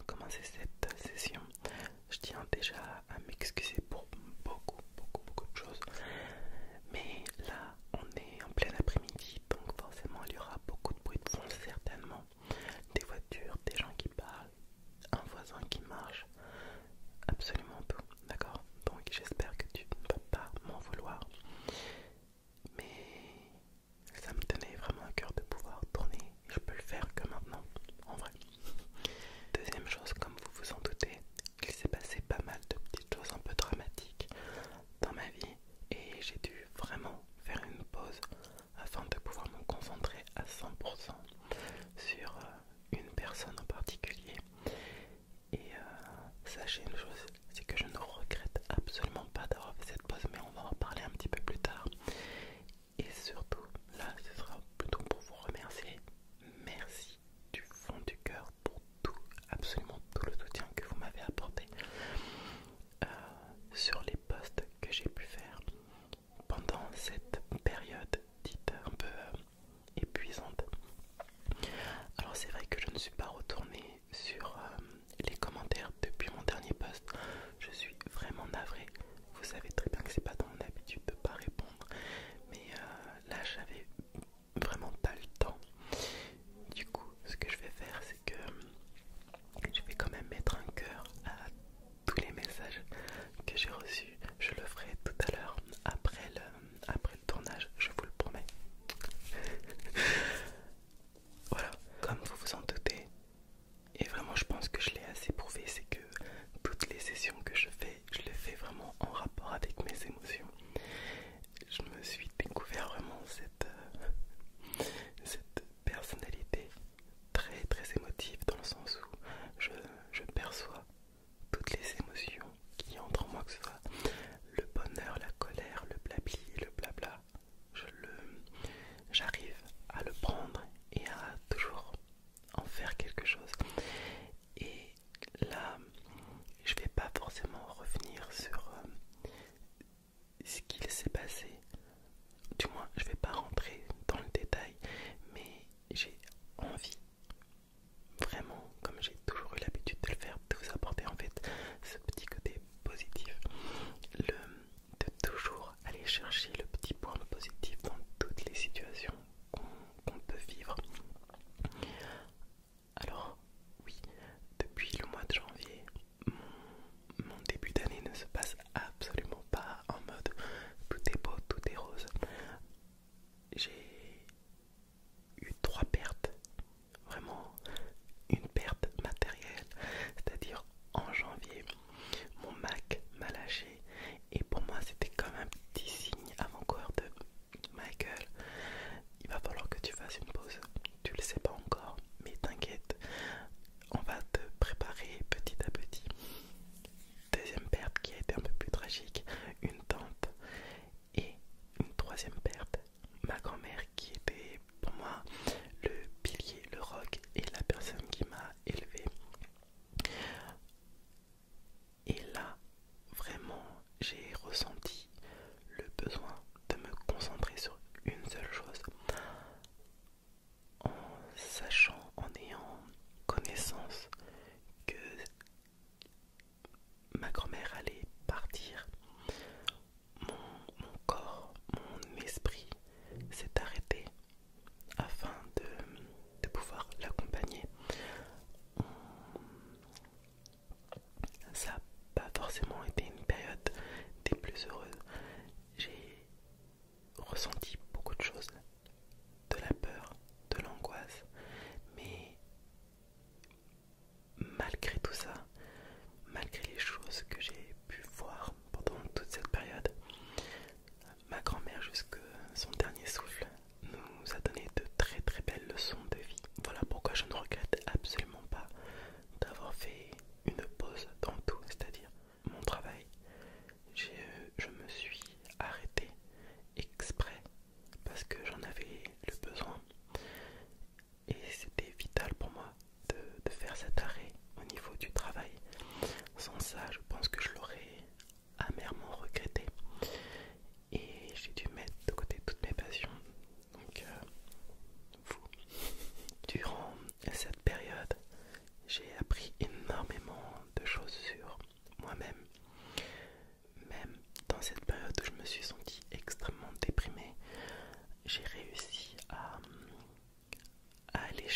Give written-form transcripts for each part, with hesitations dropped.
de commencer cette session. Je tiens déjà à m'excuser pour beaucoup de choses. Mais là, on est en plein après-midi, donc forcément il y aura beaucoup de bruit de fond, certainement. Des voitures, des gens qui parlent, un voisin qui marche, absolument tout, d'accord? Donc j'espère que tu ne vas pas m'en vouloir. Mais ça me tenait vraiment à cœur de pouvoir tourner. Je peux le faire que maintenant, en vrai. Deuxième chose, comme vous vous en doutez, il s'est passé pas mal de petites choses un peu dramatiques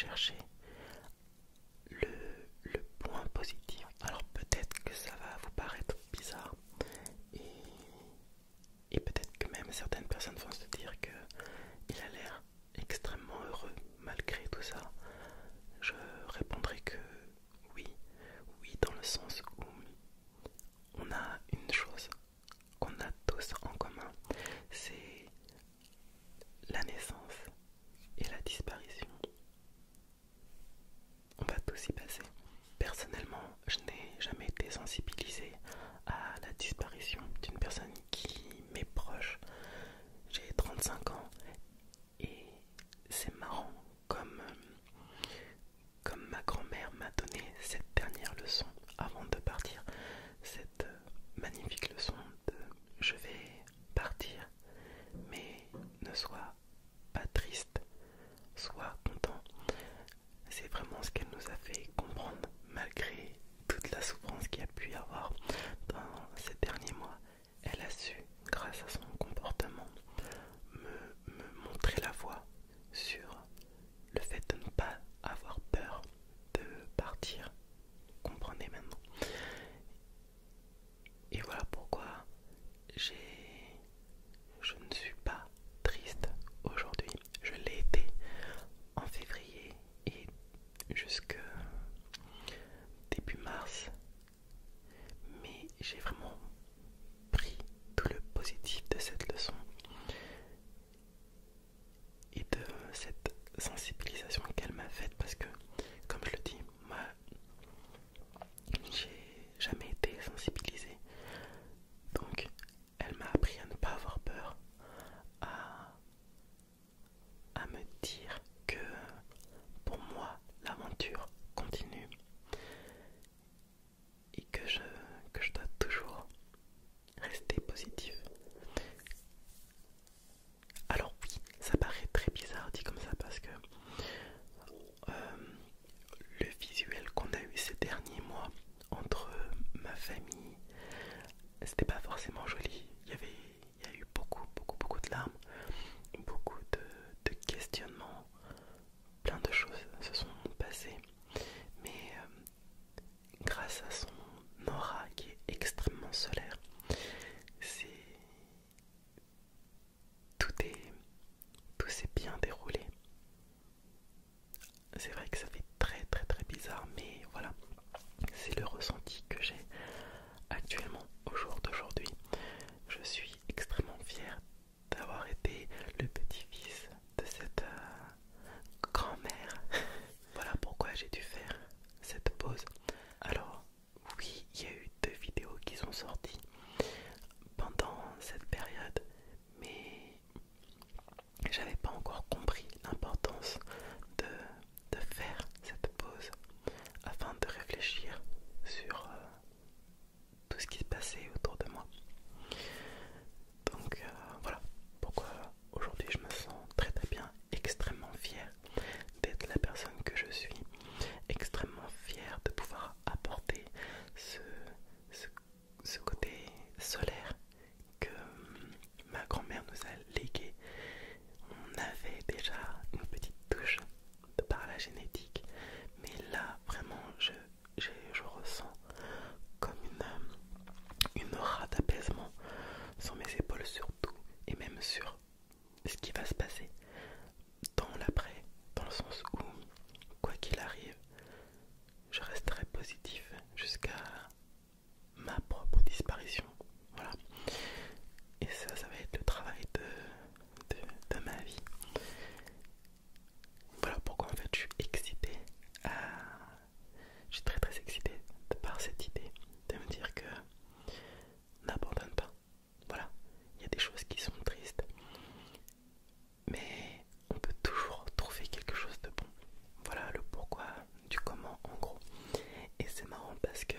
chercher le point positif. Alors peut-être que ça va vous paraître bizarre et peut-être que même certaines personnes vont se dire que il a l'air extrêmement heureux malgré tout ça. Je répondrai que oui, oui dans le sens où on a une chose qu'on a tous en commun, c'est la naissance et la disparition. On va tous y passer. Personnellement, je n'ai jamais été sensibilisé à la disparition d'une personne qui m'est proche. J'ai 35 ans et c'est marrant comme ma grand-mère m'a donné cette dernière leçon avant de partir. Cette magnifique leçon de je vais partir, mais ne sois pas triste, sois content. C'est vraiment ce qu'elle nous a fait comprendre malgré toute la souffrance qu'il y a pu y avoir dans ces derniers mois. Elle a su, grâce à son comportement, me montrer la voie sur le fait de ne pas avoir peur de partir. Comprenez maintenant. Et voilà pourquoi je ne suis pas triste aujourd'hui. Je l'ai été en février et jusque début mars, mais j'ai vraiment pris tout le positif de cette leçon et de cette sensibilisation qu'elle m'a faite, parce que comme je le dis, moi j'ai jamais été sensibilisé, donc elle m'a appris à ne pas avoir peur, à me dire que pour moi l'aventure continue et que je dois toujours rester positif. Alors oui, ça paraît très bizarre dit comme ça parce que le visuel qu'on a eu ces derniers mois entre ma famille, c'était pas forcément joli. Il y a eu beaucoup de larmes, beaucoup de questionnements, plein de choses se sont passées. Mais grâce à son aura qui est extrêmement solaire, c'est tout s'est bien déroulé. C'est vrai que ça fait très bizarre, mais voilà, c'est le ressenti que j'ai actuellement au jour d'aujourd'hui. Je suis extrêmement fier d'avoir été le petit-fils de cette grand-mère. Voilà pourquoi j'ai dû faire cette pause. Alors oui, il y a eu 2 vidéos qui sont sorties pendant cette période, mais j'avais pas encore compris l'importance de faire cette pause afin de réfléchir sur tout ce qui se passait autour de moi. Donc voilà pourquoi aujourd'hui je me sens très bien, extrêmement fier d'être la personne que je suis, extrêmement fier de pouvoir apporter ce côté solaire que ma grand-mère nous a légué. On avait déjà une petite touche par la génétique, mais là vraiment je ressens comme une aura d'apaisement sur mes épaules surtout, et même sur ce qui va se passer dans l'après, dans le sens où quoi qu'il arrive, je resterai positif jusqu'à ma propre disparition. Voilà. Et ça va être le travail de ma vie. Voilà pourquoi en fait je suis excité. Je suis très excité par cette idée de me dire que n'abandonne pas. Voilà, il y a des choses qui sont tristes, mais on peut toujours trouver quelque chose de bon. Voilà le pourquoi du comment en gros. Et c'est marrant parce que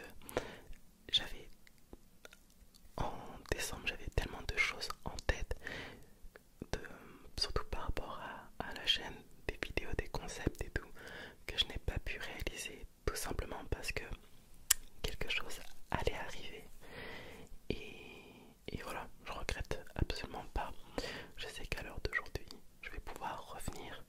en décembre j'avais tellement de choses en tête, surtout par rapport à la chaîne, des vidéos, des concepts et tout, que je n'ai pas pu réaliser tout simplement parce que quelque chose allait arriver. Et voilà, je regrette absolument pas. Je sais qu'à l'heure d'aujourd'hui, je vais pouvoir revenir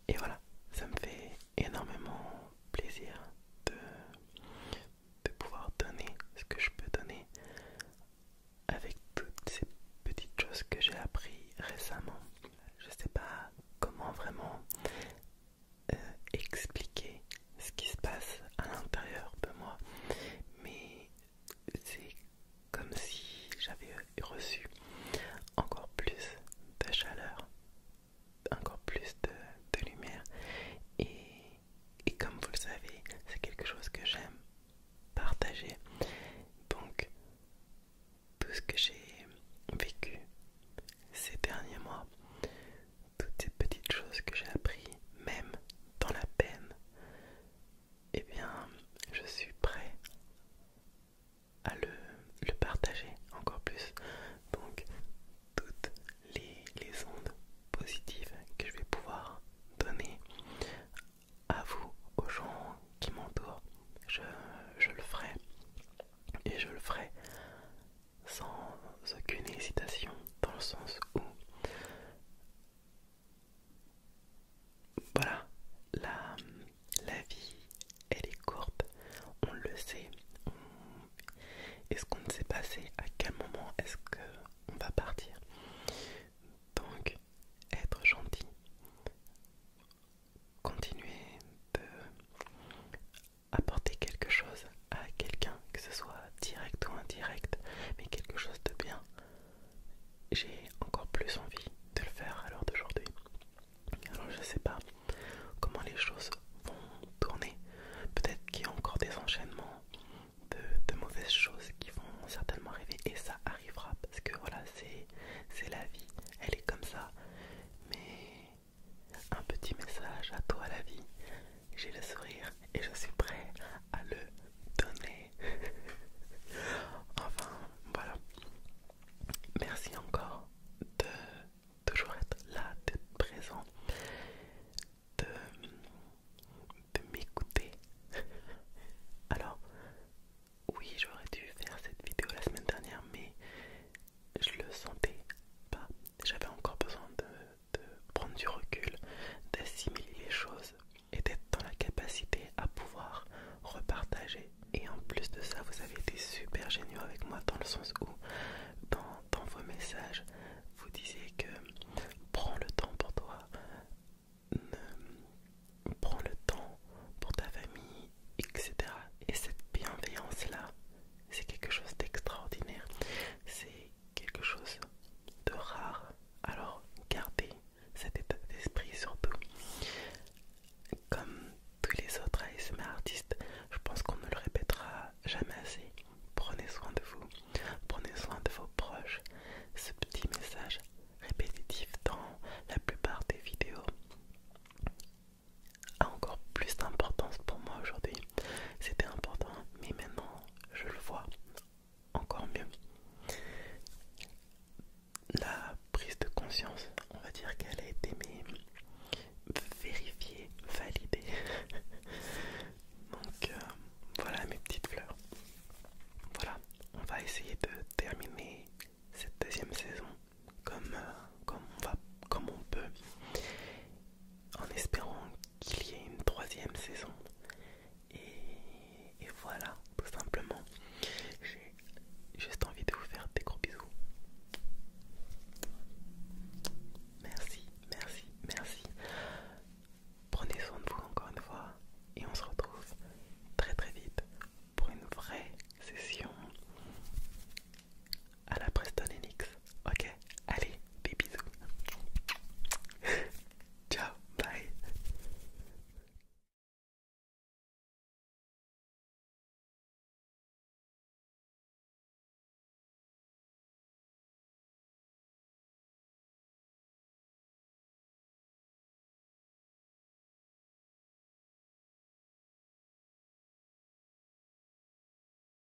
Et voilà, ça me fait énormément plaisir de, de pouvoir donner ce que je peux donner avec toutes ces petites choses que j'ai appris récemment. Je sais pas comment vraiment expliquer ce qui se passe à l'intérieur de moi, mais c'est comme si j'avais reçu encore plus de chaleur, encore plus de lumière, et comme vous le savez, c'est quelque chose que j'aime partager. Donc tout ce que j'ai vécu ces derniers mois, toutes ces petites choses que j'ai appris, même dans la peine, eh bien, je suis prêt à le partager encore plus. Donc, toutes les ondes positives que je vais pouvoir donner à vous, aux gens qui m'entourent, je le ferai. Et je le ferai sans aucune hésitation, dans le sens où, voilà, la vie, elle est courte, on le sait. Est-ce qu'on ne sait pas à quel moment est-ce qu'on va partir? Donc, être gentil, continuer de apporter quelque chose à quelqu'un, que ce soit direct ou indirect, mais quelque chose de bien. J'ai encore plus envie de le faire à l'heure d'aujourd'hui. Alors je sais pas comment les choses vont tourner. Peut-être qu'il y a encore des enchaînements de mauvaises choses qui vont certainement arriver, et ça arrivera parce que voilà, c'est la vie, elle est comme ça. Mais un petit message à toi la vie, j'ai le sourire et je suis prêt à le